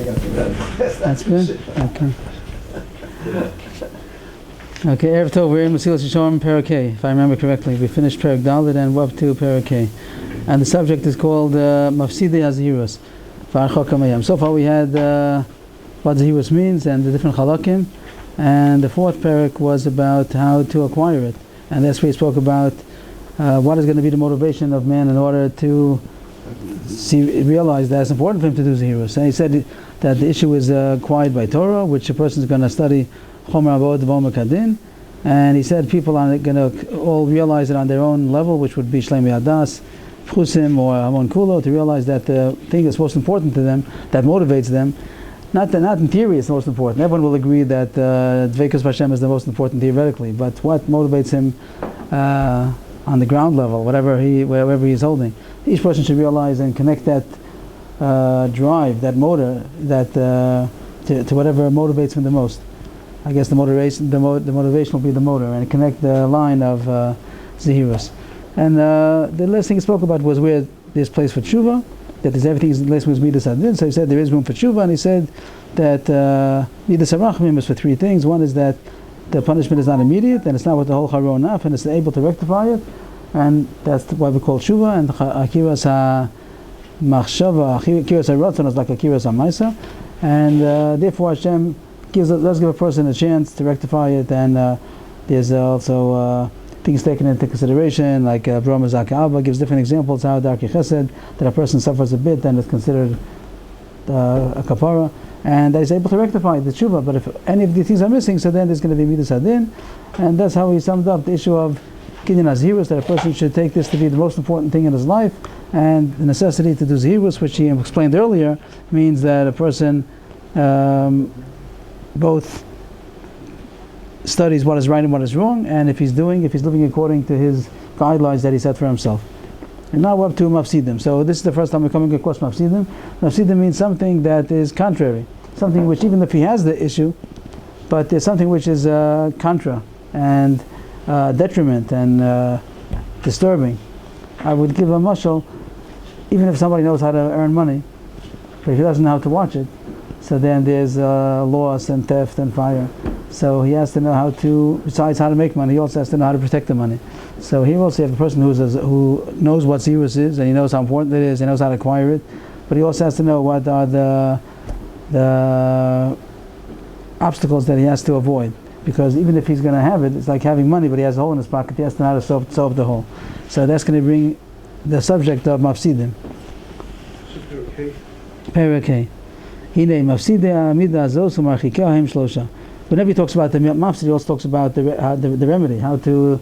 That's good? Okay. Okay, Erev Tov, we're in Mesillas Yesharim, Perek A, if I remember correctly. We finished Perek Dalet and we're up to Perek A. And the subject is called Mesillas Yesharim. So far we had what Zehirus means and the different halakim. And the fourth Perek was about how to acquire it. And that's where he spoke about what is going to be the motivation of man in order to realize that it's important for him to do Zehirus. And he said that the issue is acquired by Torah, which a person is going to study Chomer Avod V'Omer Kadin, and he said people are going to all realize it on their own level, which would be Shleimei Hadas, Pchusim or Hamon Kulo, to realize that the thing that's most important to them, that motivates them, not in theory it's the most important. Everyone will agree that Dveikus B'Hashem is the most important theoretically, but what motivates him on the ground level, wherever he's holding, each person should realize and connect that drive, that motor, that to whatever motivates him the most. I guess the motivation will be the motor, and connect the line of Zehirus. And the last thing he spoke about was where there's place for tshuva, that there's everything is less was midas adin. So he said there is room for tshuva, and he said that midas harachmim is for three things. One is that the punishment is not immediate, and it's not with the whole charo enough, and it's able to rectify it, and that's why we call tshuva. And akiras ha-machshava, akiras ha-ratzon is like akiras ha-maisa, and therefore Hashem does give a person a chance to rectify it, and there's also things taken into consideration, like Avrohom Citrin gives different examples how Darkei Chesed, that a person suffers a bit, then it's considered a kapara, and that he's able to rectify the tshuva. But if any of these things are missing, so then there's going to be midas adin, and that's how he summed up the issue of kinyan hazirus, that a person should take this to be the most important thing in his life, and the necessity to do zehirus, which he explained earlier, means that a person both studies what is right and what is wrong, and if he's living according to his guidelines that he set for himself. And now we're up to Mafsidim. So this is the first time we're coming across Mafsidim. Mafsidim means something that is contrary, something which even if he has the issue, but there's something which is contra and detriment and disturbing. I would give a mashal, even if somebody knows how to earn money, but if he doesn't know how to watch it, so then there's loss and theft and fire. So he has to know how to, besides how to make money, he also has to know how to protect the money. So he also has a person who knows what Zehirus is, and he knows how important it is, he knows how to acquire it, but he also has to know what are the obstacles that he has to avoid. Because even if he's going to have it, it's like having money, but he has a hole in his pocket, he has to know how to solve the hole. So that's going to bring the subject of Mafsidim. Perek A. Hine mafsidei ha'amida azos u'marchikei ha'hem shlosha. Whenever he talks about the mafsid, he also talks about the remedy, how to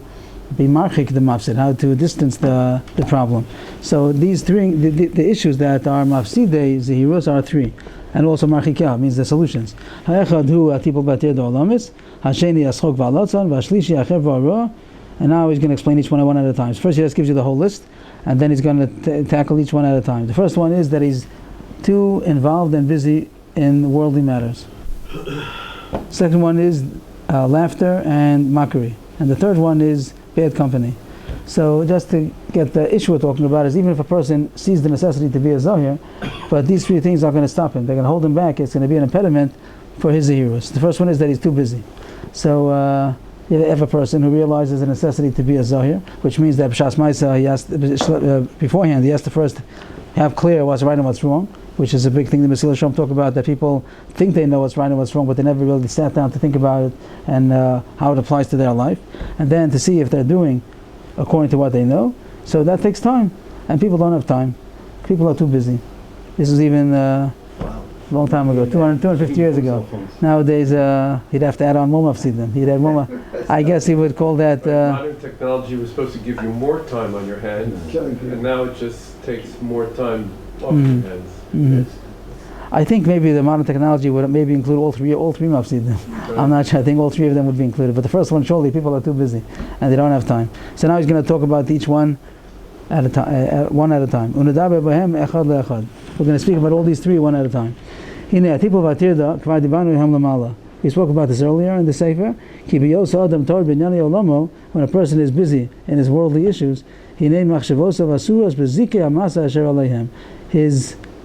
be marchik the mafsid, how to distance the problem. So these three, the issues that are mafsidei zehirus are three, and also marchikei means the solutions. Ha'echad hu atipul batir do'olamis, ha'sheni aschok va'alotzon, va'shlishi achev va'roh. And now he's going to explain each one at a time. So first he just gives you the whole list, and then he's going to tackle each one at a time. The first one is that he's too involved and busy in worldly matters. Second one is laughter and mockery. And the third one is bad company. So just to get the issue we're talking about is even if a person sees the necessity to be a Zohir, but these three things are going to stop him. They're going to hold him back. It's going to be an impediment for his Zehirus. The first one is that he's too busy. So you have a person who realizes the necessity to be a Zohir, which means that B'Shas Maisa, he has beforehand, he has to first have clear what's right and what's wrong, which is a big thing the Mesillas Yesharim talk about, that people think they know what's right and what's wrong, but they never really sat down to think about it and how it applies to their life, and then to see if they're doing according to what they know. So that takes time, and people don't have time. People are too busy. This is even a long time ago, 250 years ago. Nowadays, he'd have to add on more mafsidim. He'd add more. I guess he would call that. Modern technology was supposed to give you more time on your hands, and now it just takes more time off your hands. Mm-hmm. I think maybe the modern technology would maybe include all three mafsidim. Right. I'm not sure. I think all three of them would be included. But the first one, surely people are too busy and they don't have time. So now he's going to talk about each one at a time. One at a time. We're going to speak about all these three one at a time. We spoke about this earlier in the Sefer. When a person is busy in his worldly issues, his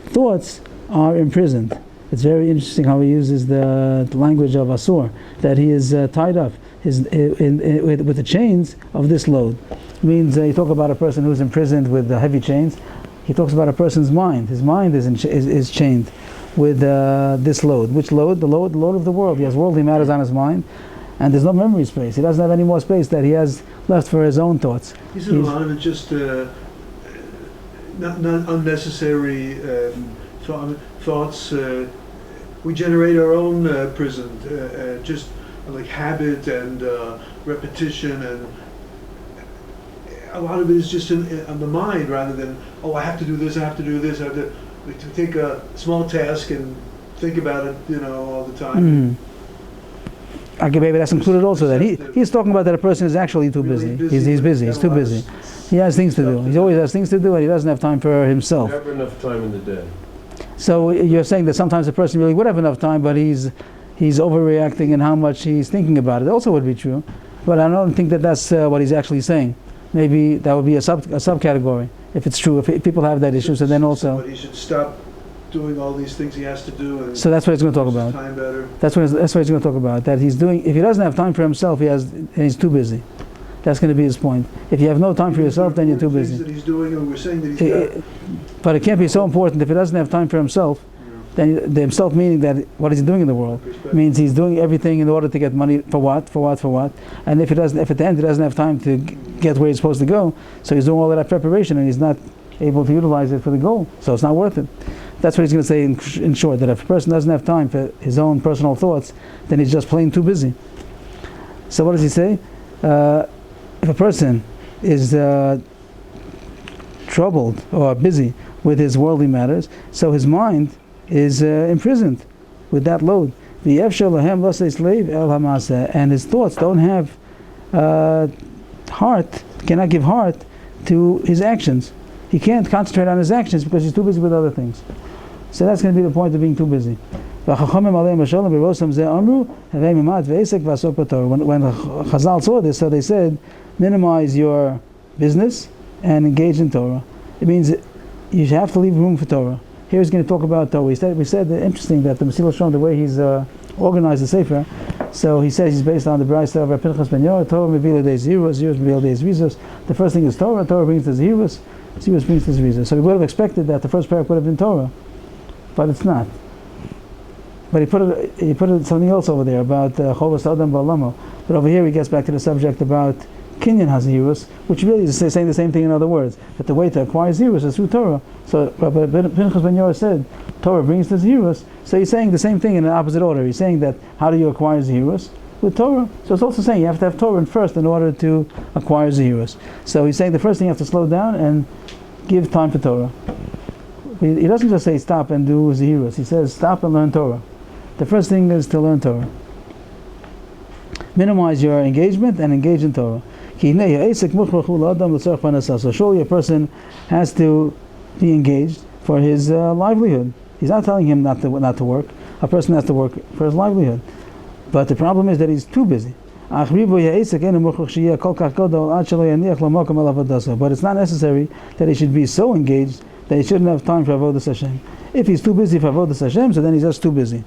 thoughts are imprisoned. It's very interesting how he uses the language of Asur, that he is tied up with the chains of this load. It means you talk about a person who's imprisoned with heavy chains. He talks about a person's mind. His mind is chained with this load. Which load? The load of the world. He has worldly matters on his mind, and there's no memory space. He doesn't have any more space that he has left for his own thoughts. Isn't a lot of it just not unnecessary thoughts? We generate our own prison, just like habit and repetition, and a lot of it is just on the mind rather than, I have to do this, I have to do this, I have to take a small task and think about it, all the time. Okay, maybe that's included also. That he's talking about that a person is actually too busy. He's busy. He's too busy. He has things to do. He always has things to do, and he doesn't have time for himself. Never enough time in the day. So you're saying that sometimes a person really would have enough time, but he's overreacting in how much he's thinking about it. Also would be true, but I don't think that that's what he's actually saying. Maybe that would be a subcategory if it's true. If people have that issue, so then also. But he should stop doing all these things he has to do. And so that's what he's going to talk about. Time better. That's what he's going to talk about. That he's doing. If he doesn't have time for himself, he's too busy. That's going to be his point. If you have no time for yourself, then you're too busy. That he's doing, and we're saying that he's but it can't be so important if he doesn't have time for himself. Then the himself meaning that what is he doing in the world means he's doing everything in order to get money for what, and if at the end he doesn't have time to get where he's supposed to go, so he's doing all of that preparation and he's not able to utilize it for the goal, so it's not worth it. That's what he's going to say in short, that if a person doesn't have time for his own personal thoughts, then he's just plain too busy. So what does he say? If a person is troubled or busy with his worldly matters, so his mind is imprisoned with that load. And his thoughts don't have cannot give heart to his actions. He can't concentrate on his actions because he's too busy with other things. So that's going to be the point of being too busy. When Chazal saw this, so they said, minimize your business and engage in Torah. It means you have to leave room for Torah. Here he's going to talk about Torah. We said that interesting that the Mesillas Yesharim, the way he's organized the Sefer, so he says he's based on the Brayso of Pinchas ben Yair, Torah Mevila de Zirus, Zirus Mevila de Zrizos. The first thing is Torah brings the Zirus, Zirus brings the Zrizos. So we would have expected that the first parak would have been Torah, but it's not. But he put it something else over there about Chovas Adam Ba'alamo. But over here he gets back to the subject about Kinyan HaZirus, which really is saying the same thing in other words, that the way to acquire Zirus is through Torah. So Rabbi Pinchas ben Yair said, Torah brings the Zirus, so he's saying the same thing in an opposite order. He's saying that, how do you acquire Zirus? With Torah. So it's also saying you have to have Torah first in order to acquire Zirus. So he's saying the first thing you have to slow down and give time for Torah. He doesn't just say stop and do Zirus, he says stop and learn Torah. The first thing is to learn Torah. Minimize your engagement and engage in Torah. So surely a person has to be engaged for his livelihood. He's not telling him not to work. A person has to work for his livelihood. But the problem is that he's too busy. But it's not necessary that he should be so engaged that he shouldn't have time for Avodas Hashem. If he's too busy for Avodas Hashem, so then he's just too busy.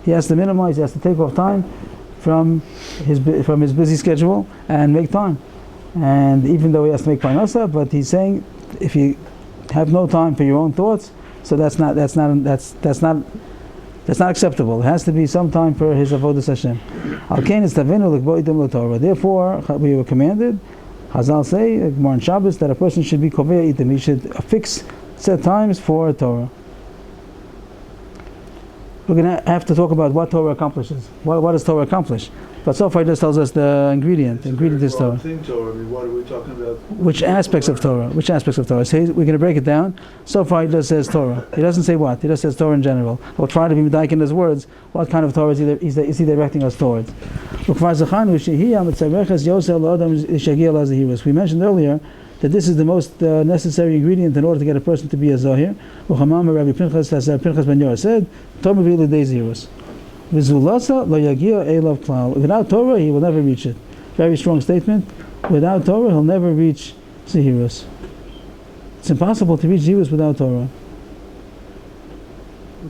He has to minimize, he has to take off time from his busy schedule and make time. And even though he has to make parnasa, but he's saying if you have no time for your own thoughts, so that's not acceptable. It has to be some time for his avodas Hashem. Therefore, we were commanded, Hazal say, more on Shabbos, that a person should be kovei itim. He should fix set times for Torah. We're going to have to talk about what Torah accomplishes. What does Torah accomplish? But so far it just tells us the ingredient. The ingredient is Torah. I mean, what are we talking about? Which aspects of Torah? Which aspects of Torah? So we're going to break it down. So far he just says Torah. He doesn't say what. He just says Torah in general. We'll try to be medayik in his words. What kind of Torah is he directing us towards? We mentioned earlier that this is the most necessary ingredient in order to get a person to be a Zohir. Rabbi Pinchas, as Pinchas ben Yair said, Torah Mevila de Zirus. Without Torah, he will never reach it. Very strong statement. Without Torah, he'll never reach Zehirus. It's impossible to reach Zehirus without Torah.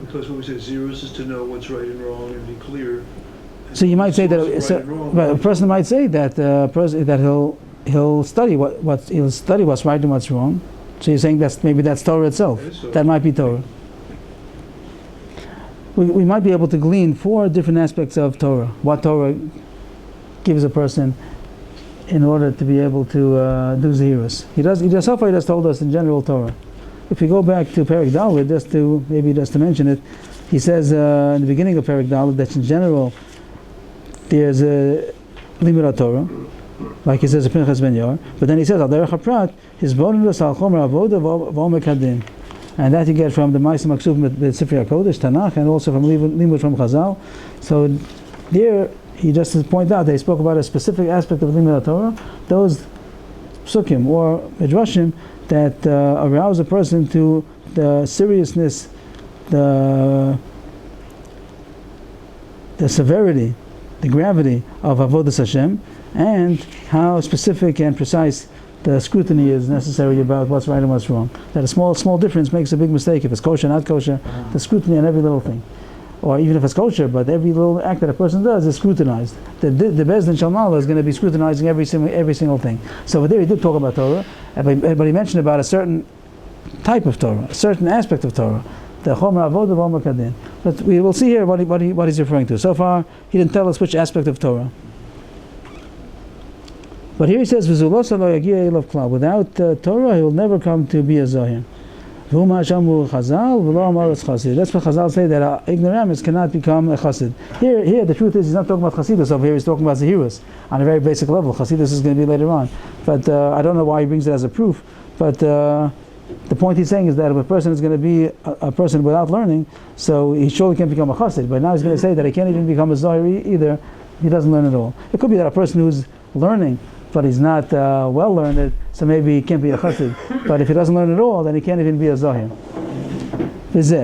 Because when we say zeros is to know what's right and wrong and be clear. So you might say that a person might say that he'll study what's right and what's wrong. So you're saying that's Torah itself. So. That might be Torah. We might be able to glean 4 different aspects of Torah. What Torah gives a person in order to be able to do Zehirus. He just told us in general Torah. If we go back to Perek Dalet, just to mention it, he says in the beginning of Perek Dalet that in general there's a Limud Torah, like he says in Pinchas Ben Yair, but then he says Al Derech HaPrat, his bonus al Chomer Avoda v'Omer Kadin, and that you get from the Ma'asim Maksuvim B'Sifrei HaKodesh, Tanakh, and also from Limud from Chazal. So there he just to point out that he spoke about a specific aspect of Limud Torah, those psukim or midrashim that arouse a person to the seriousness, the severity, the gravity of Avodas Hashem, and how specific and precise the scrutiny is necessary about what's right and what's wrong. That a small difference makes a big mistake. If it's kosher, not kosher, the scrutiny on every little thing. Or even if it's kosher, but every little act that a person does is scrutinized. The Bezdin Shalmala is going to be scrutinizing every single thing. So there he did talk about Torah, but he mentioned about a certain type of Torah, a certain aspect of Torah, the Chomer Avodah v'Omer Kadin. But we will see here what he's referring to. So far, he didn't tell us which aspect of Torah. But here he says, without Torah, he will never come to be a Zohir. That's what Chazal say, that ignoramus cannot become a chassid. Here the truth is he's not talking about chassidus over here, he's talking about zehirus on a very basic level. Chassidus is going to be later on. But I don't know why he brings it as a proof, but the point he's saying is that if a person is going to be a person without learning, so he surely can't become a chassid. But now he's going to say that he can't even become a zohir either, he doesn't learn at all. It could be that a person who's learning but he's not well learned, so maybe he can't be a chassid. But if he doesn't learn at all, then he can't even be a zohir.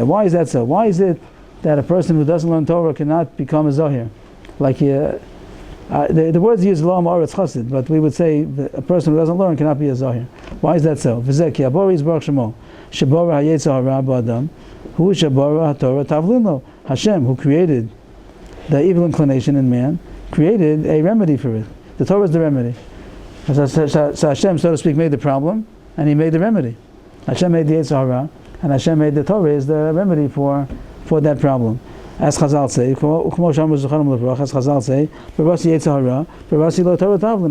Why is that so? Why is it that a person who doesn't learn Torah cannot become a zohir? Like the words used lo ma'aretz chassid, but we would say a person who doesn't learn cannot be a zohir. Why is that so? V'zeh ki abori yizbarach shemo shebora hayetzer hara b'adam hu shebora haTorah tavlin. Hashem, who created the evil inclination in man, created a remedy for it. The Torah is the remedy. So Hashem, so to speak, made the problem, and He made the remedy. Hashem made the Yetzer Hara, and Hashem made the Torah is the remedy for that problem. As Chazal say, as Chazal say,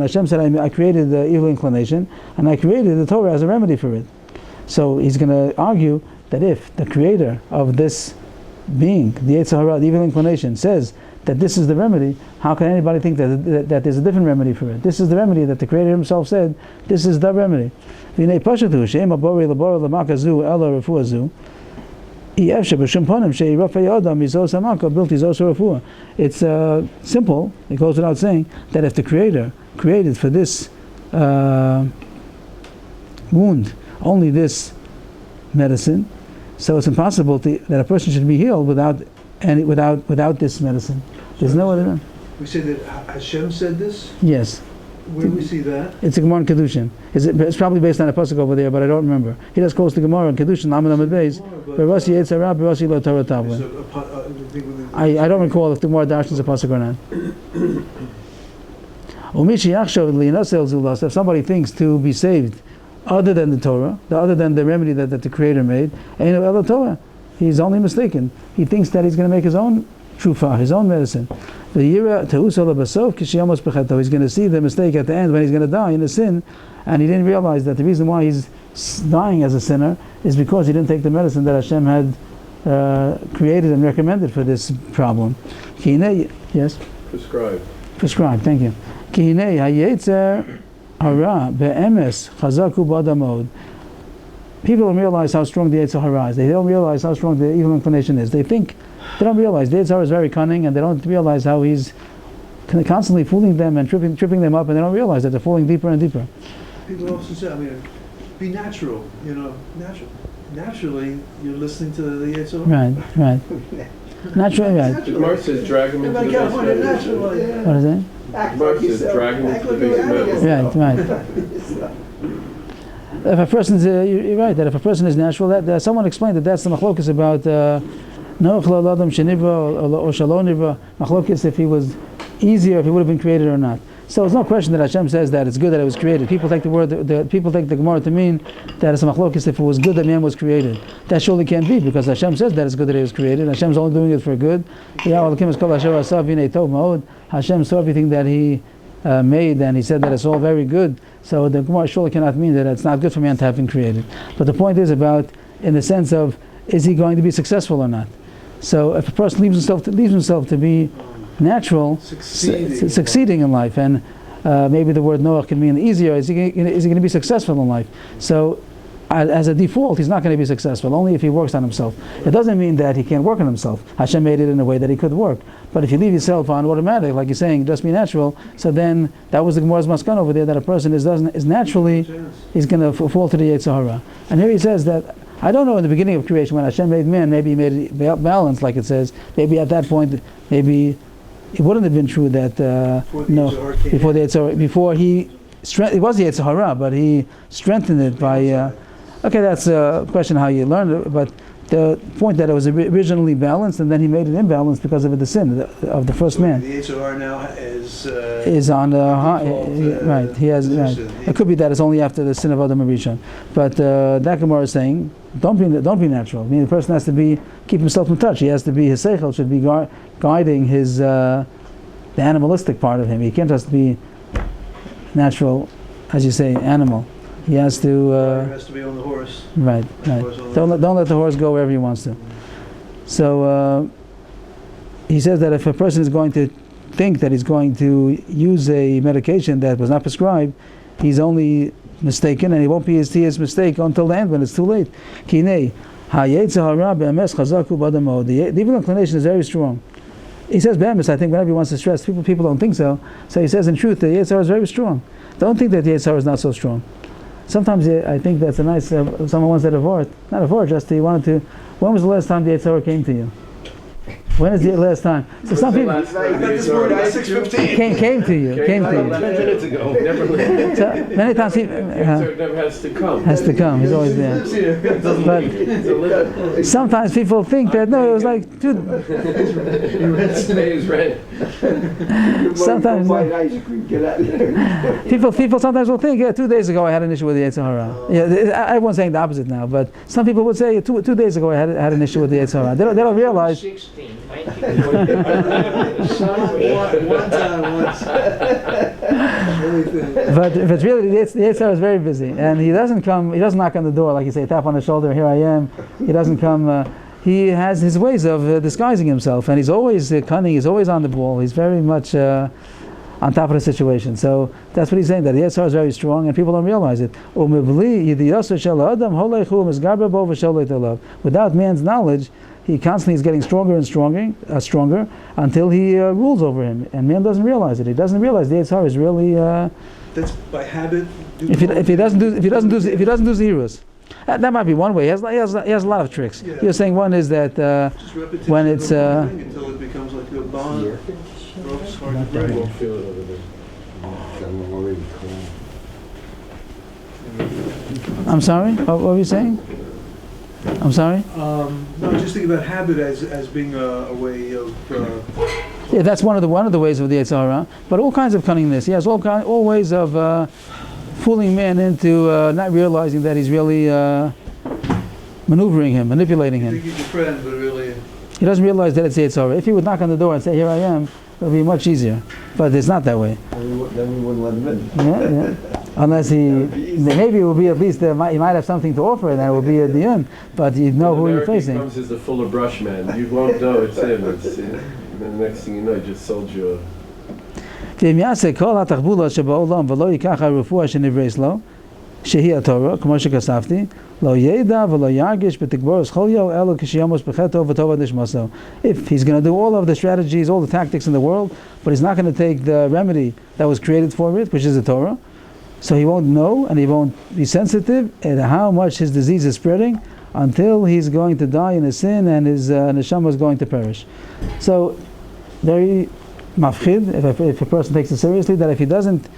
Hashem said, I created the evil inclination, and I created the Torah as a remedy for it. So he's going to argue that if the creator of this being, the Yetzer Hara, the evil inclination, says that this is the remedy, how can anybody think that there's a different remedy for it? This is the remedy that the Creator Himself said, this is the remedy. It's simple, it goes without saying, that if the Creator created for this wound only this medicine, so it's impossible that a person should be healed without this medicine. There's no other. We say that Hashem said this? Yes. Where do we see that? It's a Gemara in Kedushin. It's probably based on a pasuk over there, but I don't remember. He just quotes the Gemara in Kedushin, Lamed Amud Beis. I don't recall if the Gemara darshans a pasuk or not. If somebody thinks to be saved other than the Torah, other than the remedy that the Creator made, he's only mistaken. He thinks that he's going to make his own trufah, his own medicine. He's going to see the mistake at the end when he's going to die in a sin, and he didn't realize that the reason why he's dying as a sinner is because he didn't take the medicine that Hashem had created and recommended for this problem. Yes? Prescribed, thank you. People don't realize how strong the Yetzer Hara is. They don't realize how strong the evil inclination is. They don't realize the Yetzer Hara is very cunning, and they don't realize how he's constantly fooling them and tripping them up, and they don't realize that they're falling deeper and deeper. People often say, be natural, naturally you're listening to the Yetzer Hara. Right. Naturally, right. The Gemara says drag him into the base metal. What is it? The Gemara says drag him into the base metal. Right. If a person's, you're right, that if a person is natural, that someone explained that that's the machlokas about No chalal adam shenivra or shalom nivra. Machlokes if he was easier, if he would have been created or not. So it's no question that Hashem says that it's good that it was created. People take people take the Gemara to mean that it's a machlokes if it was good that man was created. That surely can't be, because Hashem says that it's good that he was created. Hashem's only doing it for good. Hashem saw everything that he made, and he said that it's all very good. So the Gemara surely cannot mean that it's not good for man to have been created. But the point is about, in the sense of, is he going to be successful or not? So if a person leaves himself to be natural, succeeding in life, and maybe the word Noach can mean easier. Is he going to be successful in life? So, as a default, he's not going to be successful, only if he works on himself. It doesn't mean that he can't work on himself. Hashem made it in a way that he could work. But if you leave yourself on automatic, like you're saying, just be natural, so then that was the Gemara's maskan over there, that a person is naturally, he's going to fall to the Yetzer Hara. And here he says that, I don't know, in the beginning of creation, when Hashem made man, maybe he made it balanced, like it says. Maybe at that point, maybe it wouldn't have been true that before the Yetzer Hara, it was the Yetzer Hara, but he strengthened it by. Okay, that's a question how you learned it, but the point that it was originally balanced, and then he made it imbalanced because of the sin of the first man. The Yetzer Hara now is on the right. He has right. It could be that it's only after the sin of Adam and Rishon, but that Gemara is saying don't be natural. I mean, the person has to keep himself in touch. He has to be, his seichel should be guiding his the animalistic part of him. He can't just be natural, as you say, animal. He has to. He has to be on the horse. Right. Don't let the horse go wherever he wants to. So he says that if a person is going to think that he's going to use a medication that was not prescribed, he's only mistaken, and he won't be his mistake until the end when it's too late. The evil inclination is very strong. He says, "Be'emes," I think whenever he wants to stress, people don't think so. So he says, in truth, the Yetzer Hara is very strong. Don't think that the Yetzer Hara is not so strong. Sometimes I think that's a nice. Someone once said a word, not a word, just he wanted to. When was the last time the Yetzer Hara came to you? When is the last time? So some people came to you. 10 minutes ago. So many times he never has to come. He's always there. But sometimes people think that no, it was like sometimes people sometimes will think 2 days ago I had an issue with the Yetzer Hara. Everyone's saying the opposite now, but some people would say 2 days ago I had an issue with the Yetzer Hara. They don't realize. 16, one time once. But really, the Yetzer Hara is very busy, and he doesn't knock on the door like you say, tap on the shoulder, here I am. He doesn't come. He has his ways of disguising himself, and he's always cunning. He's always on the ball. He's very much on top of the situation. So that's what he's saying. That the Yetzer Hara is very strong, and people don't realize it. Without man's knowledge, he constantly is getting stronger and stronger until he rules over him, and man doesn't realize it. He doesn't realize the Yetzer Hara is really. That's by habit. If he doesn't do zeros, that might be one way. He has a lot of tricks. Yeah. You're saying one is that when it's until it becomes like a bond. Ropes hard to break. I'm sorry. What were you saying? I'm sorry? No, just think about habit as being a way of. Yeah, that's one of the ways of the Yetzer Hara. But all kinds of cunningness. He has all ways of fooling man into not realizing that he's really maneuvering him, manipulating him. You think he's your friend, but really. He doesn't realize that it's the Yetzer Hara. If he would knock on the door and say, "Here I am," it would be much easier. But it's not that way. Then we wouldn't let him in. Yeah. Unless maybe it will be at least he might have something to offer, and then it will be a diyun. But you know who you're facing. Comes as the fuller brush man. You won't know it's him. And the next thing you know, he just sold you ואם יעשה כל התחבולות שבעולם ולא ייקח הרפואה שנברא לו, שהיא התורה, כמו שכתבתי, לא ידע ולא ירגיש בתגבורת חוליו, אלא כשימוס בחטאו וטוב עד נשמתו. If he's going to do all of the strategies, all the tactics in the world, but he's not going to take the remedy that was created for it, which is the Torah, so he won't know and he won't be sensitive at how much his disease is spreading until he's going to die in his sin and his neshama is going to perish. So, very mafchid, if a person takes it seriously, that if he doesn't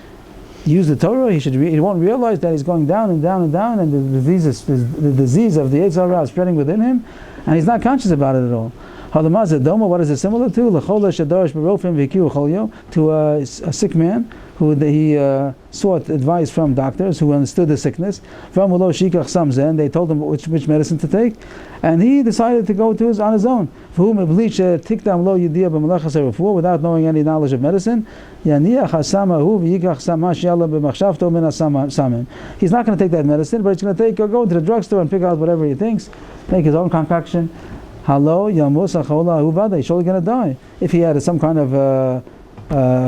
use the Torah, he won't realize that he's going down and down and down, and the disease of the Yetzer Hara is spreading within him, and he's not conscious about it at all. Halamazadoma, what is it similar to? To a sick man who he sought advice from doctors who understood the sickness. And they told him which medicine to take, and he decided to go on his own. Without knowing any knowledge of medicine. He's not going to take that medicine, but he's going to go to the drugstore and pick out whatever he thinks, make his own concoction. He's surely going to die if he had some kind of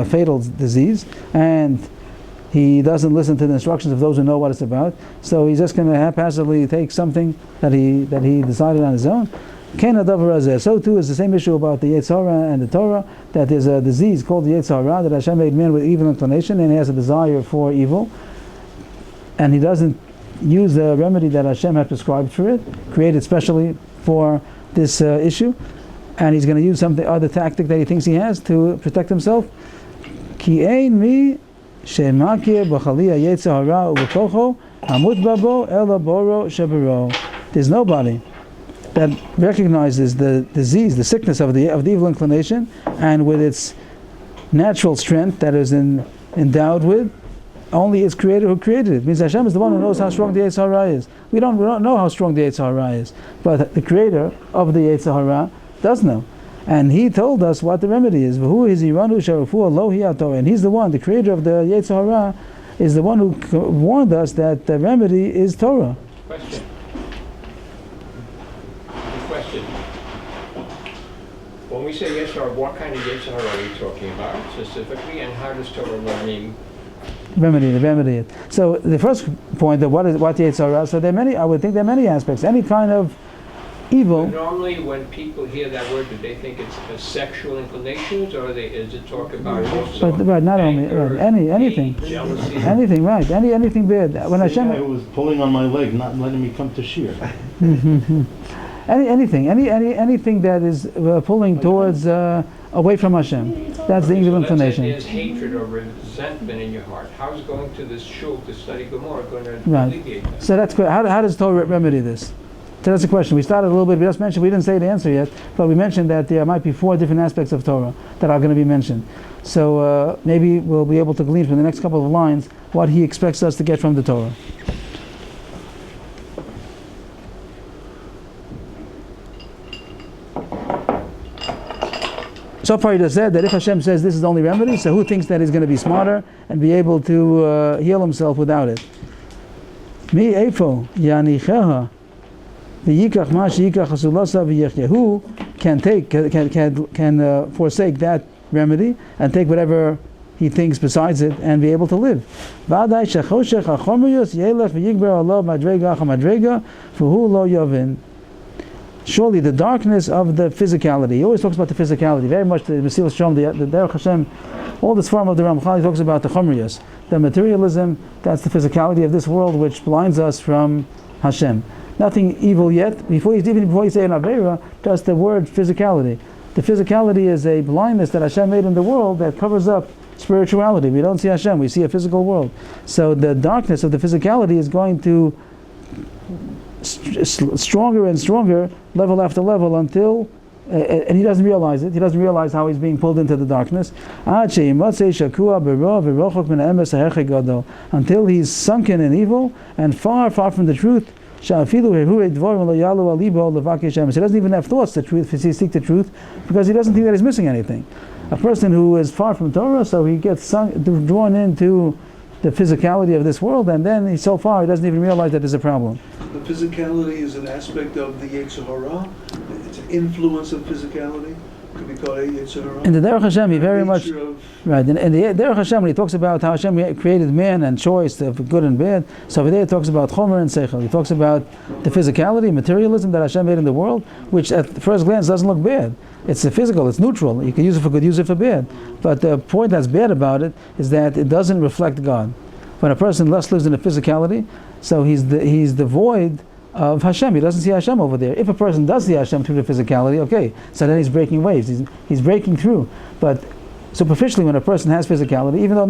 fatal disease, and he doesn't listen to the instructions of those who know what it's about. So he's just going to haphazardly take something that he decided on his own. So too is the same issue about the Yetzer Hara and the Torah, that there's a disease called the Yetzer Hara, that Hashem made man with evil inclination, and he has a desire for evil, and he doesn't use the remedy that Hashem had prescribed for it, created specially for this issue, and he's going to use some other tactic that he thinks he has to protect himself. Ki ein mi shemakir b'chaliya Yetzer Hara u'b'kocho hamut babo ela boro shebero. There's nobody that recognizes the disease, the sickness of the evil inclination, and with its natural strength that is endowed with, only its creator who created it. It means Hashem is the one who knows how strong the Yetzer Hara is. We don't know how strong the Yetzer Hara is, but the creator of the Yetzer Hara does know. And he told us what the remedy is. And he's the one, the creator of the Yetzer Hara, is the one who warned us that the remedy is Torah. Question. When we say Yetzer Hara, what kind of Yetzer Hara are we talking about specifically, and how does Torah mean? Remedy it. So the first point of what Yetzer Hara, so I would think there are many aspects. Any kind of evil. But normally when people hear that word, do they think it's sexual inclinations, or is it talk about also not anger, only anything, jealousy? Anything, right? Anything bad. When Hashem was pulling on my leg, not letting me come to shir. anything that is pulling towards away from Hashem. That's the evil inclination. There's hatred or resentment in your heart. How's going to this shul to study Gemara going to alleviate that? So that's how does Torah remedy this? So that's the question. We started a little bit. We just mentioned. We didn't say the answer yet, but we mentioned that there might be 4 different aspects of Torah that are going to be mentioned. So maybe we'll be able to glean from the next couple of lines what he expects us to get from the Torah. So far he just said that if Hashem says this is the only remedy, so who thinks that he's going to be smarter and be able to heal himself without it? Mi eifo yanicheha v'yikach ma sheyikach hasulasa v'yechye. Who can forsake that remedy and take whatever he thinks besides it and be able to live? V'adai shechoshech hachomriyos yelech v'yigber Allah madrega chamadrega v'hu lo yovin. Surely the darkness of the physicality. He always talks about the physicality. Very much the Mesillas Yesharim, the Derech Hashem, all this form of the Ramchal, he talks about the chomriyos, the materialism. That's the physicality of this world, which blinds us from Hashem. Nothing evil yet. Even before you say an avera, just the word physicality. The physicality is a blindness that Hashem made in the world that covers up spirituality. We don't see Hashem; we see a physical world. So the darkness of the physicality is going to stronger and stronger, level after level, until and he doesn't realize it. He doesn't realize how he's being pulled into the darkness until he's sunken in evil and far from the truth. He doesn't even have thoughts to seek the truth, because he doesn't think that he's missing anything. A person who is far from Torah, so he gets drawn into the physicality of this world, and then he doesn't even realize that there's a problem. The physicality is an aspect of the Yetzer Hara. It's an influence of physicality. Could be called a Yetzer Hara. In the Derech Hashem, he very much right. In the Derech Hashem, when he talks about how Hashem created man and choice of good and bad, so over there he talks about chomer and seichel. He talks about the physicality, materialism that Hashem made in the world, which at first glance doesn't look bad. It's physical, it's neutral. You can use it for good, use it for bad. But the point that's bad about it is that it doesn't reflect God. When a person lives in a physicality, so he's devoid of Hashem. He doesn't see Hashem over there. If a person does see Hashem through the physicality, okay, so then he's breaking waves. He's breaking through. But superficially, when a person has physicality, even though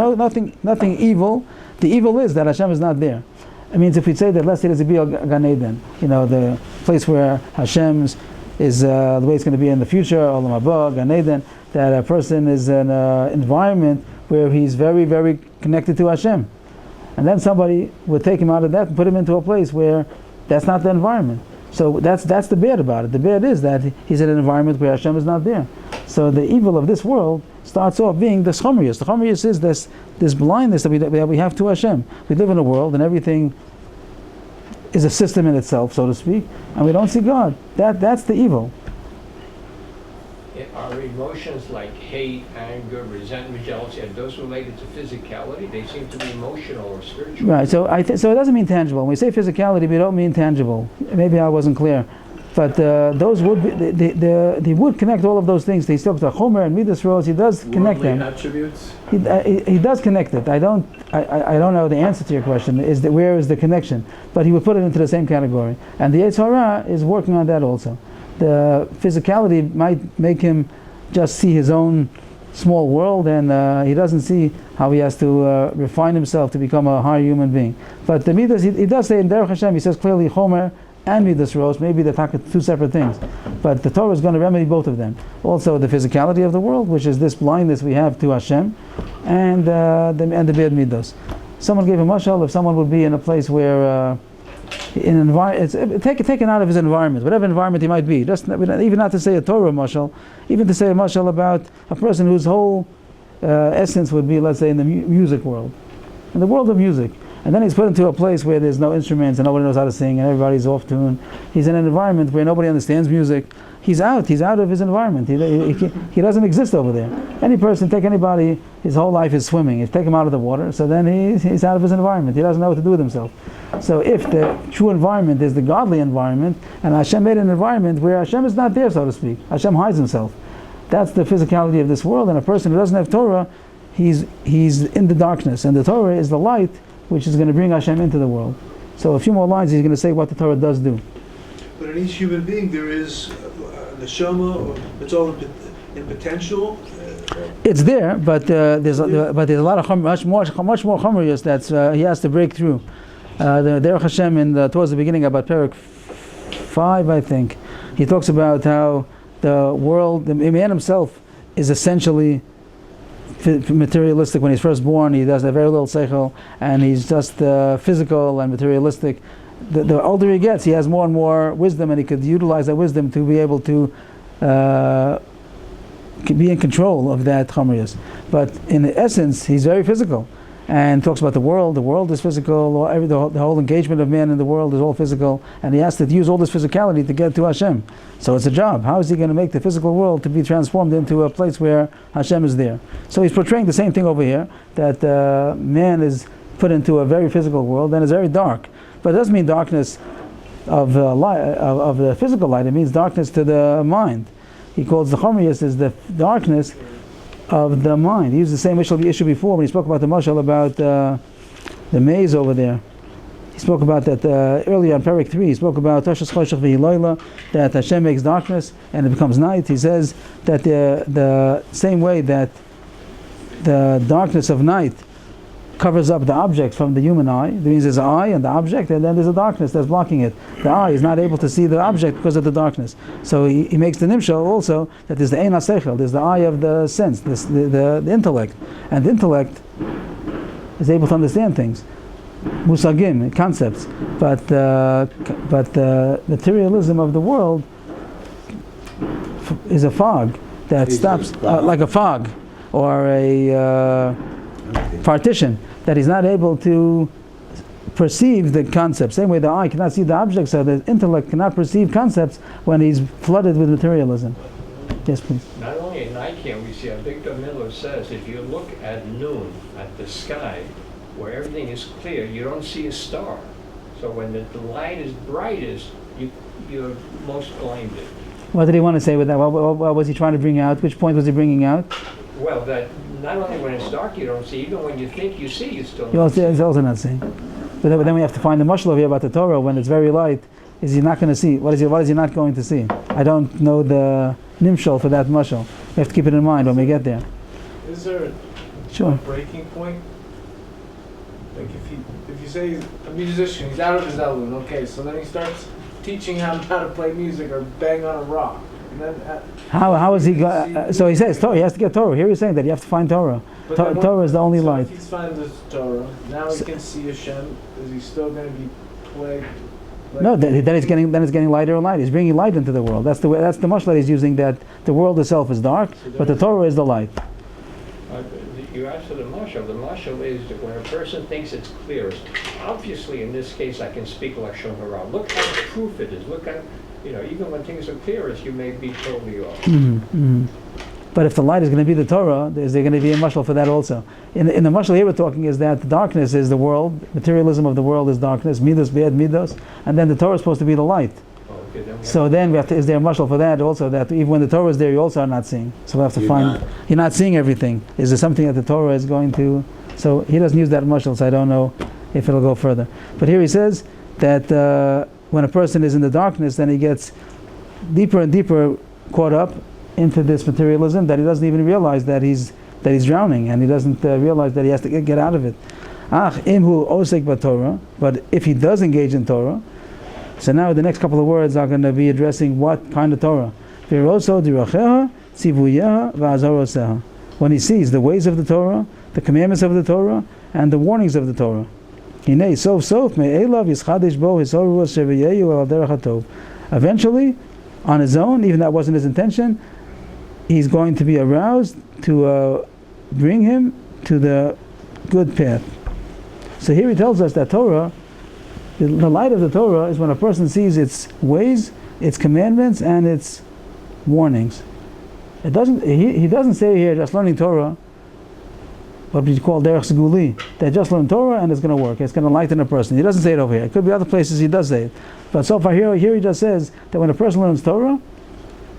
nothing evil, the evil is that Hashem is not there. It means if we say that, let's say there's a Gan Eden, the place where Hashem's is the way it's going to be in the future, Olam Haba, Gan Eden, that a person is in an environment where he's very, very connected to Hashem. And then somebody would take him out of that and put him into a place where that's not the environment. So that's the bad about it. The bad is that he's in an environment where Hashem is not there. So the evil of this world starts off being the chomriyus. The chomriyus is this blindness that we have to Hashem. We live in a world and everything is a system in itself, so to speak, and we don't see God. That's the evil. Are emotions like hate, anger, resentment, jealousy, are those related to physicality? They seem to be emotional or spiritual. Right. So so it doesn't mean tangible. When we say physicality, we don't mean tangible. Maybe I wasn't clear, but those would be he would connect all of those things. He talks about Chomer and Midas Rose. He does connect them. Attributes. He does connect it. I don't know the answer to your question. Is that where is the connection? But he would put it into the same category. And the Yetzer Hara is working on that also. The physicality might make him just see his own small world, and he doesn't see how he has to refine himself to become a higher human being. But the Midas, he does say in Derech Hashem, he says clearly Chomer and Midas Rose, maybe they're two separate things. But the Torah is going to remedy both of them. Also the physicality of the world, which is this blindness we have to Hashem, and the Bad Midas. Someone gave a mashal, if someone would be in a place where it's taken out of his environment, whatever environment he might be. Just even not to say a Torah mashal, even to say a mashal about a person whose whole essence would be, let's say, in the music world, in the world of music, and then he's put into a place where there's no instruments and nobody knows how to sing and everybody's off tune. He's in an environment where nobody understands music. He's out of his environment. He doesn't exist over there. Any person, take anybody, his whole life is swimming. If you take him out of the water, so then he's out of his environment. He doesn't know what to do with himself. So if the true environment is the godly environment, and Hashem made an environment where Hashem is not there, so to speak, Hashem hides himself. That's the physicality of this world, and a person who doesn't have Torah, he's in the darkness, and the Torah is the light which is going to bring Hashem into the world. So a few more lines, he's going to say what the Torah does do. But in each human being there is neshama, or it's all in potential. It's there, but there's a lot of much more chomriyus that he has to break through. The Derech Hashem towards the beginning, about Perek 5, I think, he talks about how the world, the man himself, is essentially materialistic. When he's first born, he does have very little seichel, and he's just physical and materialistic. The older he gets, he has more and more wisdom, and he could utilize that wisdom to be able to be in control of that chomriyus. But in essence, he's very physical, and talks about the world. The world is physical. The whole engagement of man in the world is all physical, and he has to use all this physicality to get to Hashem. So it's a job. How is he going to make the physical world to be transformed into a place where Hashem is there? So he's portraying the same thing over here, that man is put into a very physical world and is very dark. But it doesn't mean darkness of the physical light. It means darkness to the mind. He calls the chomriyus is the darkness of the mind. He used the same issue before when he spoke about the mashal about the maze over there. He spoke about that earlier on Perek 3. He spoke about Tashas Choshech V'Hiloila, that Hashem makes darkness and it becomes night. He says that the same way that the darkness of night covers up the object from the human eye. That means there's an eye and the object, and then there's a darkness that's blocking it. The eye is not able to see the object because of the darkness. So he makes the nimshal also that there's the ein ha-seichel, there's the eye of the sense, the intellect, and the intellect is able to understand things, musagim, concepts. But the materialism of the world is a fog that stops, like a fog or a partition, that he's not able to perceive the concept. Same way the eye cannot see the object, so the intellect cannot perceive concepts when he's flooded with materialism. Yes, please. Not only at night can we see, Victor Miller says, if you look at noon, at the sky, where everything is clear, you don't see a star. So when the light is brightest, you're most blinded. What did he want to say with that? What was he trying to bring out? Which point was he bringing out? Well, that not only when it's dark you don't see, even when you think you see, you still don't see. He's also not seeing. But then we have to find the mashal over here about the Torah. When it's very light, is he not going to see? What is he not going to see? I don't know the nimshal for that mashal. We have to keep it in mind when we get there. Is there Sure. a breaking point? Like if you say a musician, he's out of his element, okay, so then he starts teaching him how to play music or bang on a rock. And then, How is he so he says Torah, he has to get Torah. Here he's saying that you have to find Torah. Torah is the only light. If he's finding the Torah, now he can see Hashem. Is he still going to be plagued? No, then it's getting lighter and lighter. He's bringing light into the world. That's the way. That's the mashal that he's using. That the world itself is dark, but the Torah is the light. You asked for the mashal. The mashal is that when a person thinks it's clearest. Obviously, in this case, I can speak lashon hara. Look how proof it is. Look at, even when things are clearest, you may be totally off. But if the light is going to be the Torah, is there going to be a mashal for that also? In the mashal here we're talking is that the darkness is the world, materialism of the world is darkness, midos, bad midos, and then the Torah is supposed to be the light. So then we have to, is there a mashal for that also, that even when the Torah is there, you also are not seeing. So we have to you're not seeing everything. Is there something that the Torah is going to, so he doesn't use that mashal, so I don't know if it'll go further. But here he says that when a person is in the darkness, then he gets deeper and deeper caught up into this materialism that he doesn't even realize that he's drowning, and he doesn't realize that he has to get out of it. Imhu osek b'Torah, but if he does engage in Torah, so now the next couple of words are going to be addressing what kind of Torah. When he sees the ways of the Torah, the commandments of the Torah, and the warnings of the Torah. Eventually, on his own, even that wasn't his intention, he's going to be aroused to bring him to the good path. So here he tells us that Torah, the light of the Torah is when a person sees its ways, its commandments, and its warnings. He doesn't say here just learning Torah, what we call derech seguli, that just learn Torah and it's going to work, it's going to lighten a person. He doesn't say it over here. It could be other places he does say it. But so far here he just says that when a person learns Torah,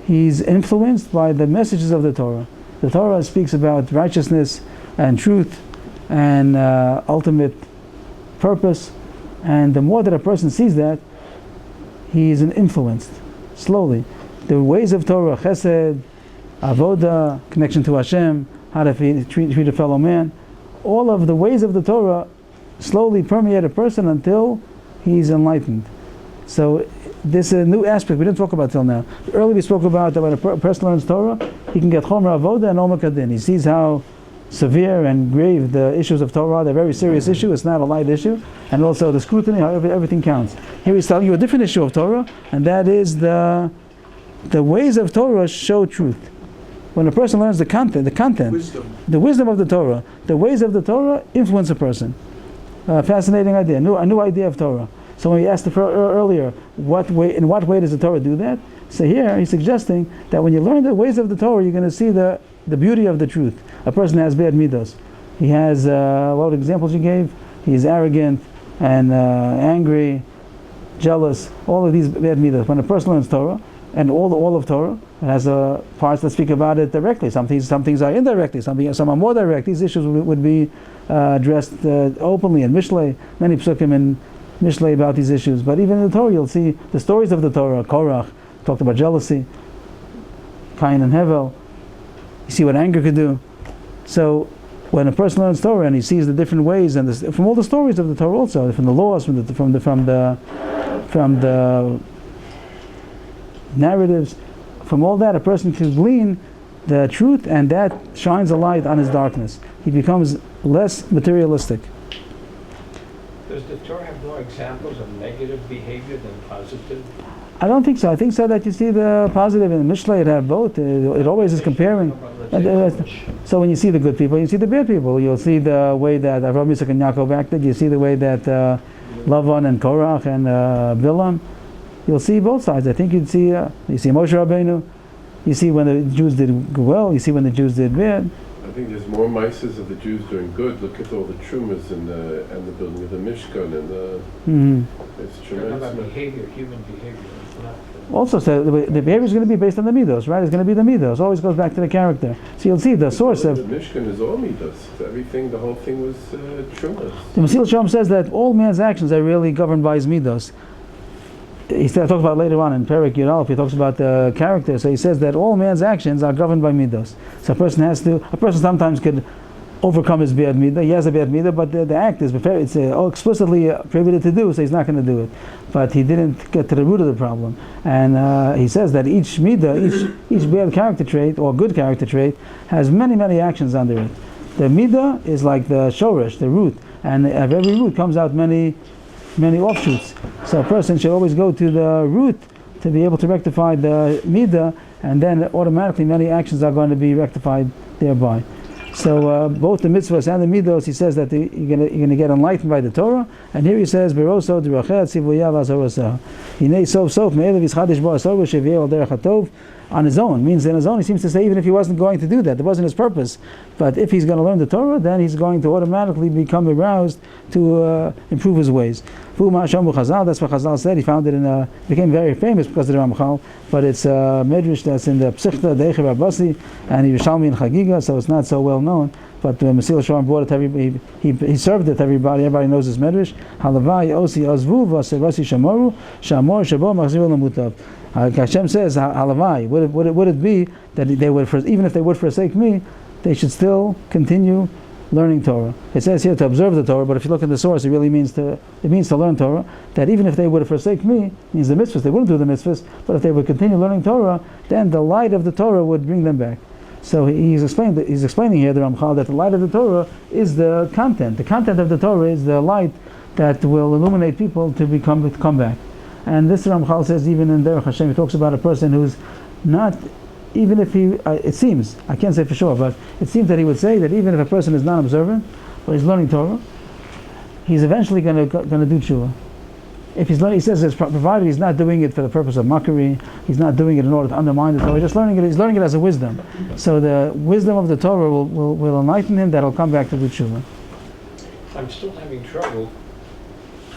he's influenced by the messages of the Torah. The Torah speaks about righteousness and truth and ultimate purpose, and the more that a person sees that, he is influenced slowly. The ways of Torah, chesed, avoda, connection to Hashem, how to treat a fellow man, all of the ways of the Torah slowly permeate a person until he's enlightened. So this is a new aspect we didn't talk about till now. Earlier we spoke about that when a person learns Torah, he can get chomer avoda and omer kadin. He sees how severe and grave the issues of Torah are. They're a very serious issue. It's not a light issue. And also the scrutiny, how everything counts. Here he's telling you a different issue of Torah, and that is the ways of Torah show truth. When a person learns the content, the wisdom of the Torah, the ways of the Torah influence a person. Fascinating idea, a new idea of Torah. So when we asked earlier, in what way does the Torah do that? So here he's suggesting that when you learn the ways of the Torah, you're going to see the beauty of the truth. A person has bad midos. He has, what examples you gave? He's arrogant and angry, jealous, all of these bad midos. When a person learns Torah, and all of Torah, it has parts that speak about it directly. Some things are indirectly, some are more direct. These issues would be addressed openly in Mishlei, many psukim in Mishlei about these issues. But even in the Torah, you'll see the stories of the Torah. Korach talked about jealousy, Cain and Hevel. You see what anger could do. So when a person learns Torah and he sees the different ways, and from all the stories of the Torah also, from the laws, from the narratives, from all that, a person can glean the truth, and that shines a light on his darkness. He becomes less materialistic. Does the Torah have more examples of negative behavior than positive? I don't think so. I think so that you see the positive in Mishlei. It have both. It always is comparing. So when you see the good people, you see the bad people. You'll see the way that Avram, Yitzchak, and Yaakov acted. You see the way that Lavan and Korach and Bilam. You'll see both sides. I think you see Moshe Rabbeinu. You see when the Jews did well. You see when the Jews did bad. I think there's more mices of the Jews doing good. Look at all the trumas and the building of the Mishkan and the. It's tremendous. About behavior, human behavior. Also, so the behavior is going to be based on the midos, right? It's going to be the midos. Always goes back to the character. So you'll see the source of. The Mishkan is all midos. Everything, the whole thing was trumas. The Mesillas Yesharim says that all man's actions are really governed by his midos. He talks about later on in Perek Yud Aleph. He talks about the character. So he says that all man's actions are governed by midos. So a person sometimes could overcome his bad midah. He has a bad midah, but the act is it's explicitly prohibited to do, so he's not going to do it. But he didn't get to the root of the problem. And he says that each midah, each bad character trait or good character trait, has many, many actions under it. The midah is like the shoresh, the root, and of every root comes out many, many offshoots. So a person should always go to the root to be able to rectify the midah, and then automatically many actions are going to be rectified thereby. So both the mitzvahs and the midos, he says that you're going to get enlightened by the Torah. And here he says, "Beroso d'rachel tzivuyav azorasa." Hinei sof sof me'elav yischadish bo asor v'sheviel al derech hatov. On his own, means in his own, he seems to say even if he wasn't going to do that wasn't his purpose, but if he's going to learn the Torah, then he's going to automatically become aroused to improve his ways. That's what Chazal said. He found it became very famous because of the Ramchal, but it's a medrash that's in the Psichta, Deicher Rabasi, and Yerushalmi and Chagiga, so it's not so well known. But Mesillas Yesharim brought it to everybody. He served it to everybody. Everybody knows his medrash. Halavai osi azvu v'aserasi shamoru shamor shabo machzir lamutav. Hashem says, halavai, would it be that they would, even if they would forsake me, they should still continue learning Torah. It says here to observe the Torah, but if you look at the source, it means to learn Torah. That even if they would forsake me, means the mitzvahs, they wouldn't do the mitzvahs, but if they would continue learning Torah, then the light of the Torah would bring them back. So he's explaining here, the Ramchal, that the light of the Torah is the content. The content of the Torah is the light that will illuminate people to come back. And this Ramchal says even in Derech Hashem, he talks about a person who's not, even if he, it seems, I can't say for sure, but it seems that he would say that even if a person is not observant, but he's learning Torah, he's eventually going to do tshuva. If he's learning, he says, provided he's not doing it for the purpose of mockery, he's not doing it in order to undermine the Torah, he's learning it as a wisdom. So the wisdom of the Torah will enlighten him, that'll come back to do tshuva. I'm still having trouble.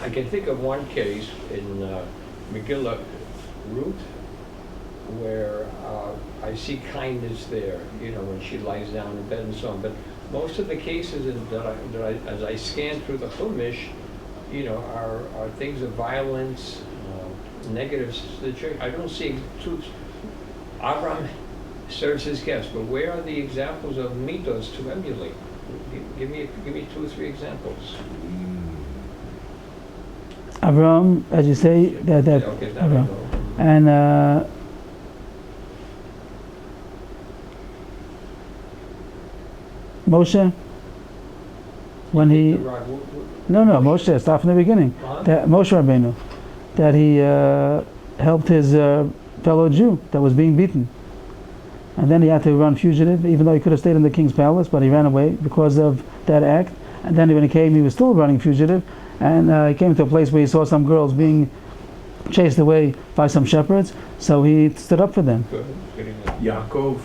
I can think of one case in Megillah Ruth where I see kindness there, when she lies down in bed and so on. But most of the cases as I scan through the Chumash, are things of violence, negatives to the church. I don't see truths. Abraham serves his guest, but where are the examples of mitos to emulate? Give me 2 or 3 examples. Abraham, as you say, that Abraham. And Moshe, when he Moshe, start from the beginning. That Moshe Rabbeinu, that he helped his fellow Jew that was being beaten, and then he had to run fugitive, even though he could have stayed in the king's palace, but he ran away because of that act. And then when he came, he was still running fugitive, and he came to a place where he saw some girls being chased away by some shepherds, so he stood up for them. Yaakov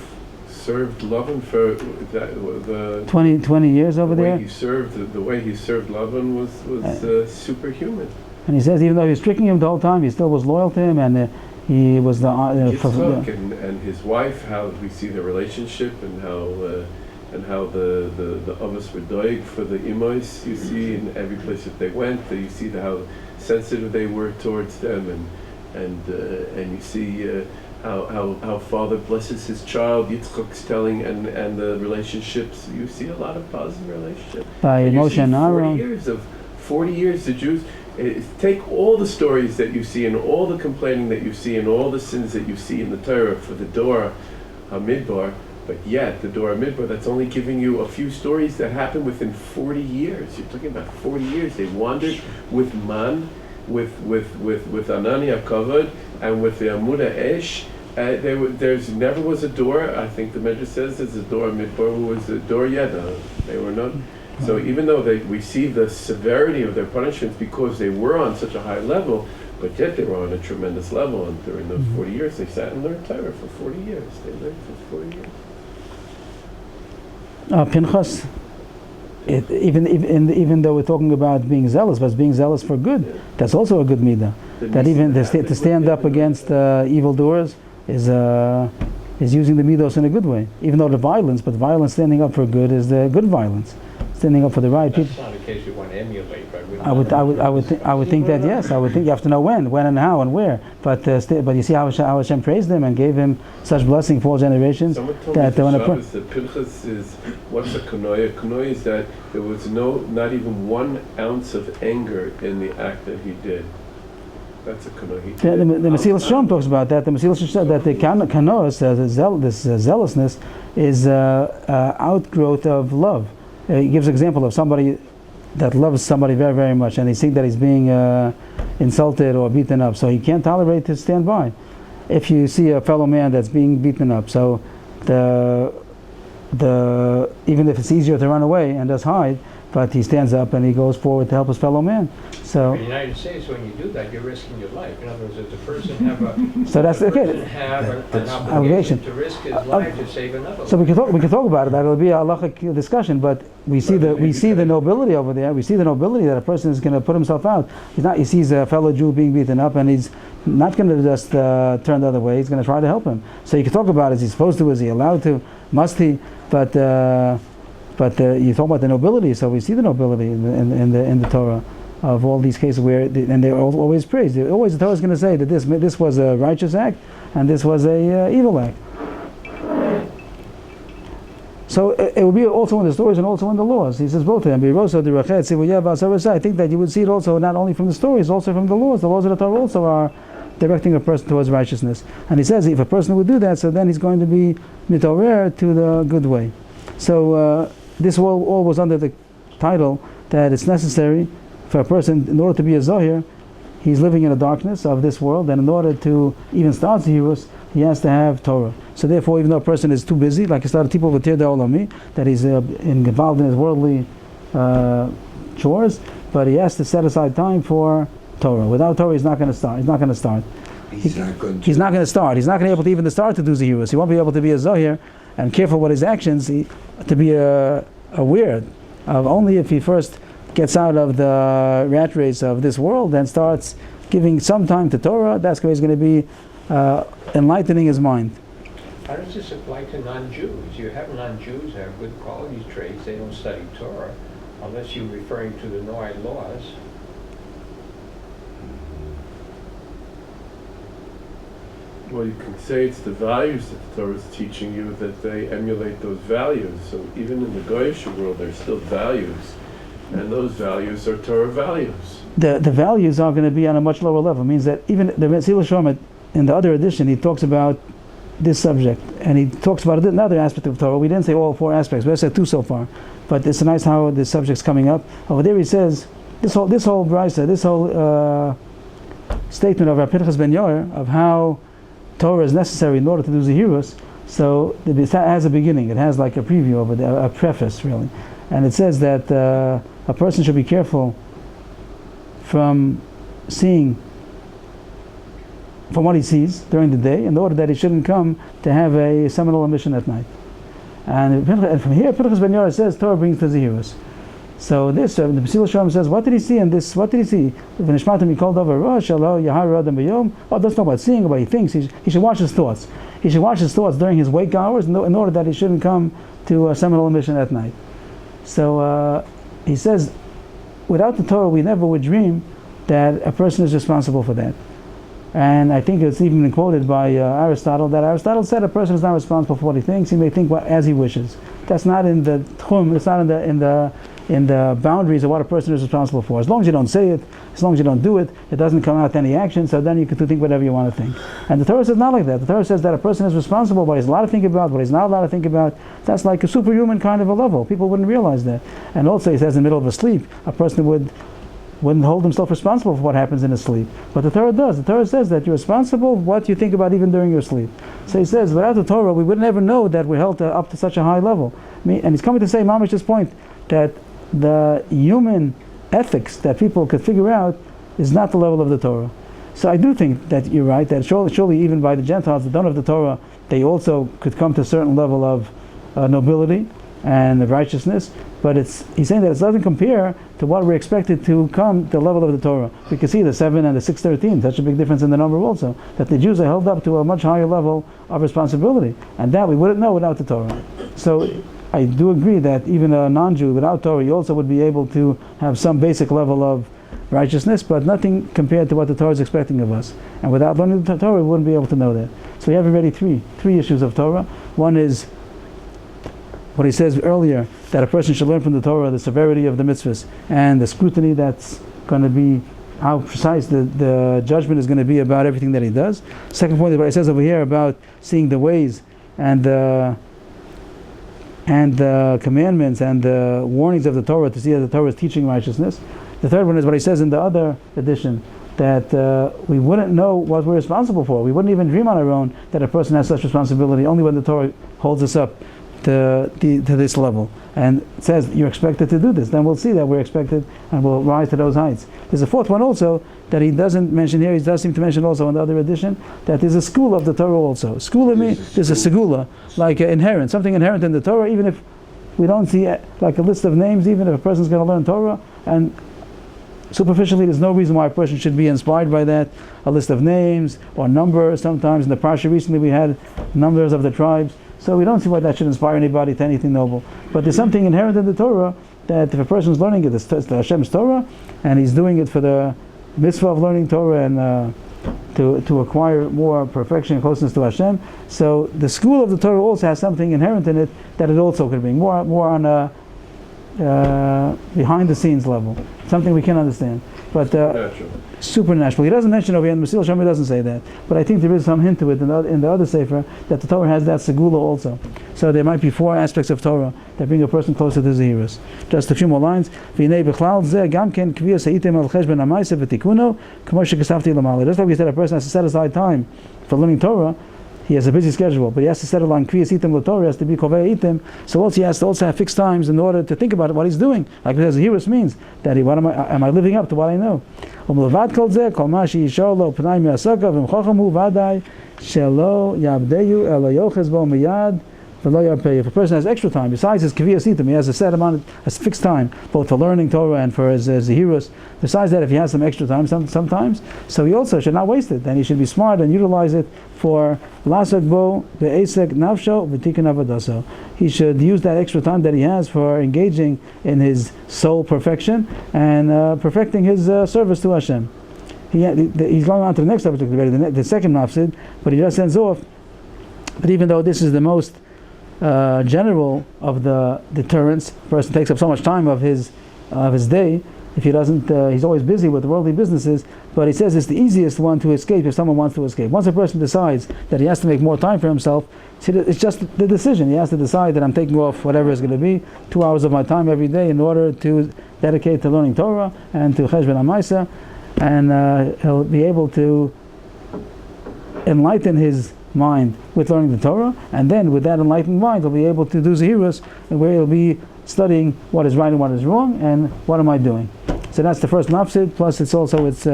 served Lavan for the 20 years over there. The way he served Lavan was superhuman. And he says even though he was tricking him the whole time, he still was loyal to him, and he was the and his wife. How we see the relationship, and how the others were doig for the imos. You see in every place that they went, you see how sensitive they were towards them, and you see. How Father blesses his child, Yitzchak's telling, and the relationships. You see a lot of positive relationships. By Moshe and Aaron. 40 years, the Jews, take all the stories that you see, and all the complaining that you see, and all the sins that you see in the Torah for the Dor HaMidbar, but yet the Dor HaMidbar, that's only giving you a few stories that happened within 40 years. You're talking about 40 years. They wandered with Man, with Anania Kavod, and with the Amuda Esh. There's never was a door. I think the Medrash says there's a door Midbar who was a door Yeda. They were not. So even though we see the severity of their punishments because they were on such a high level, but yet they were on a tremendous level. And during those 40 years, they sat and learned Torah for 40 years. They learned for 40 years. Pinchas, even though we're talking about being zealous, but being zealous for good, that's also a good midah. That even to stand up against evildoers is using the midos in a good way. Even though the violence standing up for good is the good violence. standing up for the right. That's not a case you want to emulate, right? I would think that yes. I would think you have to know when and how and where. But you see how Hashem praised him and gave him such blessing for all generations. Someone told that me when that Pinchas is, what's a kunoya? Kunoya is that there was not even 1 ounce of anger in the act that he did. That's a kunoya. The Mesillas Yesharim talks about that. The Mesillas Yesharim, that the kanos, this zealousness, is outgrowth of love. He gives an example of somebody that loves somebody very, very much, and he sees that he's being insulted or beaten up, so he can't tolerate to stand by. If you see a fellow man that's being beaten up, so even if it's easier to run away and just hide, but he stands up and he goes forward to help his fellow man. So in the United States, when you do that, you're risking your life. In other words, if the person have so that's okay. An obligation to risk his life to save another. So we can talk about it. That'll be a halachic discussion. But we see the nobility over there. We see the nobility that a person is going to put himself out. He sees a fellow Jew being beaten up, and he's not going to just turn the other way. He's going to try to help him. So you can talk about it. Is he supposed to? Is he allowed to? Must he? But you talk about the nobility. So we see the nobility in the Torah of all these cases and they're always praised. The Torah is going to say that this was a righteous act and this was a evil act. So it will be also in the stories and also in the laws. He says both of them. I think that you would see it also not only from the stories, also from the laws. The laws of the Torah also are directing a person towards righteousness. And he says if a person would do that, so then he's going to be mitorer to the good way. So this all was under the title that it's necessary for a person, in order to be a Zohir, he's living in the darkness of this world, and in order to even start Zehirus, he has to have Torah. So therefore, even though a person is too busy, like he started people with Tir Da'olami, that he's involved in his worldly chores, but he has to set aside time for Torah. Without Torah, he's not going to start. He's not going to start. He's not going to start. He's not going to be able to even start to do Zehirus. He won't be able to be a Zohir and careful with his actions, to be aware of only if he first gets out of the rat race of this world and starts giving some time to Torah. That's where he's going to be enlightening his mind. How does this apply to non-Jews? You have non-Jews who have good qualities traits. They don't study Torah unless you're referring to the Noahide laws. Well, you can say it's the values that the Torah is teaching you, that they emulate those values. So even in the Goyish world, there's still values. And those values are Torah values. The values are going to be on a much lower level. It means that even the Mesillas Yesharim, in the other edition, he talks about this subject. And he talks about another aspect of Torah. We didn't say all 4 aspects. We just said 2 so far. But it's nice how the subject's coming up. Over there he says, this whole brisa, this whole statement of Rav Pinchas ben Yair, of how Torah is necessary in order to do Zehirus. So it has a beginning. It has like a preview of it, a preface really. And it says that a person should be careful from what he sees during the day, in order that he shouldn't come to have a seminal emission at night. And from here, Pinchas ben Yair says Torah brings to Zehirus. So this, the Mesillas Yesharim says, what did he see in this? What did he see? Oh, that's not about seeing, but he thinks. He should watch his thoughts. He should watch his thoughts during his wake hours in order that he shouldn't come to a seminal emission at night. So he says, without the Torah, we never would dream that a person is responsible for that. And I think it's even been quoted by Aristotle, that Aristotle said a person is not responsible for what he thinks. He may think as he wishes. That's not in the tchum. It's not in the boundaries of what a person is responsible for. As long as you don't say it, as long as you don't do it, it doesn't come out any action. So then you can think whatever you want to think. And the Torah says not like that. The Torah says that a person is responsible, but he's allowed to think about what he's not allowed to think about. That's like a superhuman kind of a level. People wouldn't realize that. And also, he says in the middle of a sleep, a person wouldn't hold himself responsible for what happens in his sleep. But the Torah does. The Torah says that you're responsible for what you think about even during your sleep. So he says, without the Torah, we would never know that we're held up to such a high level. And he's coming to say, Mamish, this point, that the human ethics that people could figure out is not the level of the Torah. So I do think that you're right, that surely even by the Gentiles that don't have the Torah, they also could come to a certain level of nobility and of righteousness. But he's saying that it doesn't compare to what we're expected to come to the level of the Torah. We can see the 7 and the 613, such a big difference in the number also, that the Jews are held up to a much higher level of responsibility. And that we wouldn't know without the Torah. So I do agree that even a non-Jew without Torah, he also would be able to have some basic level of righteousness, but nothing compared to what the Torah is expecting of us. And without learning the Torah, we wouldn't be able to know that. So we have already three issues of Torah. One is what he says earlier, that a person should learn from the Torah the severity of the mitzvahs and the scrutiny that's going to be, how precise the judgment is going to be about everything that he does. Second point is what he says over here about seeing the ways and the commandments and the warnings of the Torah, to see that the Torah is teaching righteousness. The third one is what he says in the other edition, that we wouldn't know what we're responsible for. We wouldn't even dream on our own that a person has such responsibility, only when the Torah holds us up to this level and says you're expected to do this. Then we'll see that we're expected and we'll rise to those heights. There's a fourth one also that he doesn't mention here. He does seem to mention also in the other edition, that there's a school of the Torah also. School of me, there's a segula, like inherent, something inherent in the Torah, even if we don't see like a list of names, even if a person's going to learn Torah, and superficially there's no reason why a person should be inspired by that, a list of names or numbers. Sometimes in the Parsha recently we had numbers of the tribes, so we don't see why that should inspire anybody to anything noble. But there's something inherent in the Torah that if a person is learning it, it's the Hashem's Torah, and he's doing it for the mitzvah of learning Torah and to acquire more perfection and closeness to Hashem. So the school of the Torah also has something inherent in it that it also could bring more on a behind the scenes level, something we can understand, but supernatural. He doesn't mention over here in Mesillas Yesharim, doesn't say that, but I think there is some hint to it in the other sefer that the Torah has that segula also. So there might be four aspects of Torah that bring a person closer to Zehirus. Just a few more lines. Just like we said, a person has to set aside time for learning Torah. He has a busy schedule, but he has to settle on Kriyas Itim L'Torah, he has to be Kovei Itim, so also he has to also have fixed times in order to think about what he's doing. Like as Zehirus means, that am I living up to what I know? If a person has extra time, besides his Kviyas Itim, he has a set amount, a fixed time, both for learning Torah and for his Zehirus. Besides that, if he has some extra time sometimes, so he also should not waste it. Then he should be smart and utilize it for Lasak Bo, Be'esek Navsho, V'tikin Avadaso. He should use that extra time that he has for engaging in his soul perfection and perfecting his service to Hashem. He's going on to the next subject already, the second mafsid, but he just ends off. But even though this is the most general of the deterrents, a person takes up so much time of his day. If he doesn't, he's always busy with worldly businesses. But he says it's the easiest one to escape if someone wants to escape. Once a person decides that he has to make more time for himself, it's just the decision. He has to decide that I'm taking off whatever it's going to be, 2 hours of my time every day in order to dedicate to learning Torah and to Cheshbon HaMaisa, and he'll be able to enlighten his mind with learning the Torah, and then with that enlightened mind he'll be able to do Zehirus, where he'll be studying what is right and what is wrong and what am I doing. So that's the first mafsid, plus it's also its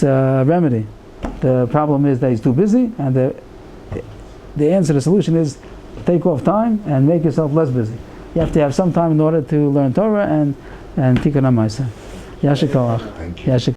remedy. The problem is that he's too busy, and the answer, the solution is take off time and make yourself less busy. You have to have some time in order to learn Torah and Tikkun HaMaaseh. Yashik Kolach.